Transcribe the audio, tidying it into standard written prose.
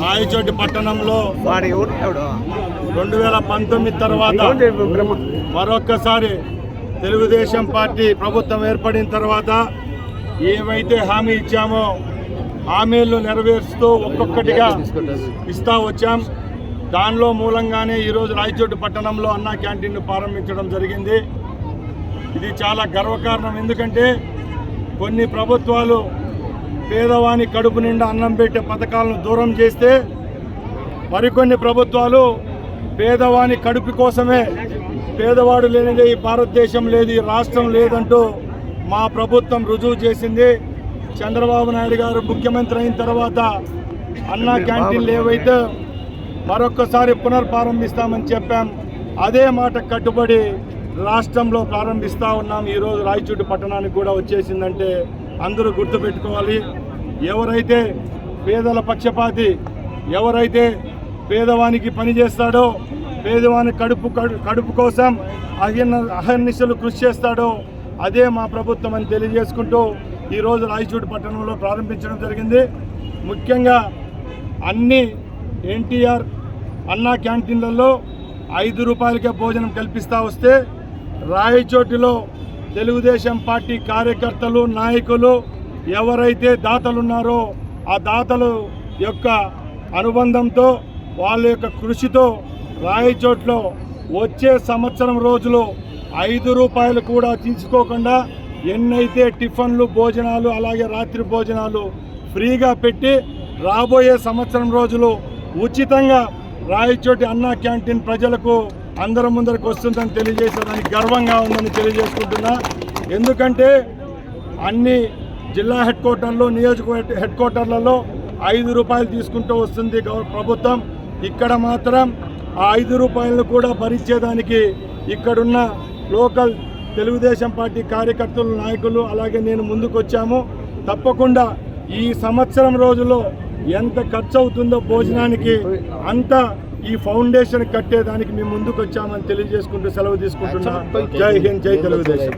రాయచోటి పట్టణంలో 2019 తర్వాత మరొక్కసారి తెలుగుదేశం పార్టీ ప్రభుత్వం ఏర్పడిన తర్వాత ఏవైతే హామీ ఇచ్చామో హామీలను నెరవేరుస్తూ ఒక్కొక్కటిగా ఇస్తా వచ్చాం. దానిలో మూలంగానే ఈరోజు రాయచోటి పట్టణంలో అన్నా క్యాంటీన్ను ప్రారంభించడం జరిగింది. ఇది చాలా గర్వకారణం. ఎందుకంటే కొన్ని ప్రభుత్వాలు పేదవాని కడుపు నిండా అన్నం పెట్టే పథకాలను దూరం చేస్తే మరికొన్ని ప్రభుత్వాలు పేదవాని కడుపు కోసమే పేదవాడు లేనిదే ఈ భారతదేశం లేదు, ఈ రాష్ట్రం లేదంటూ మా ప్రభుత్వం రుజువు చేసింది. చంద్రబాబు నాయుడు గారు ముఖ్యమంత్రి అయిన తర్వాత అన్నా క్యాంటీన్లు ఏవైతే మరొక్కసారి పునర్ప్రారంభిస్తామని చెప్పాం, అదే మాట కట్టుబడి రాష్ట్రంలో ప్రారంభిస్తూ ఉన్నాం. ఈరోజు రాయచోటి పట్టణానికి కూడా వచ్చేసిందంటే అందరూ గుర్తుపెట్టుకోవాలి. ఎవరైతే పేదల పక్షపాతి, ఎవరైతే పేదవానికి పని చేస్తాడో, పేదవాని కడుపు కోసం అహర్నిశలు కృషి చేస్తాడో అదే మా ప్రభుత్వం అని తెలియజేసుకుంటూ ఈరోజు రాయచోటి పట్టణంలో ప్రారంభించడం జరిగింది. ముఖ్యంగా అన్ని ఎన్టీఆర్ అన్నా క్యాంటీన్లలో 5 రూపాయలకే భోజనం కల్పిస్తూ వస్తే రాయచోటిలో తెలుగుదేశం పార్టీ కార్యకర్తలు, నాయకులు ఎవరైతే దాతలున్నారో ఆ దాతలు యొక్క అనుబంధంతో వాళ్ళ యొక్క కృషితో రాయచోట్లో వచ్చే సంవత్సరం రోజులు 5 రూపాయలు కూడా తీసుకోకుండా ఎన్నైతే టిఫిన్లు, భోజనాలు అలాగే రాత్రి భోజనాలు ఫ్రీగా పెట్టి రాబోయే సంవత్సరం రోజులు ఉచితంగా రాయచోటి అన్నా క్యాంటీన్ ప్రజలకు అందరి ముందరికి వస్తుందని తెలియజేసేదానికి గర్వంగా ఉందని తెలియజేసుకుంటున్నా. ఎందుకంటే అన్ని జిల్లా హెడ్ క్వార్టర్లో, నియోజకవర్గ హెడ్ క్వార్టర్లలో 5 రూపాయలు తీసుకుంటూ వస్తుంది ప్రభుత్వం. ఇక్కడ మాత్రం ఆ 5 రూపాయలను కూడా భరించేదానికి ఇక్కడున్న లోకల్ తెలుగుదేశం పార్టీ కార్యకర్తలు, నాయకులు అలాగే నేను ముందుకు వచ్చాము. తప్పకుండా ఈ సంవత్సరం రోజుల్లో ఎంత ఖర్చు అవుతుందో భోజనానికి అంత ఈ ఫౌండేషన్ కట్టేదానికి మేము ముందుకు వచ్చామని తెలియజేసుకుంటూ సెలవు తీసుకుంటున్నాం. జై హింద్, జై తెలుగుదేశం.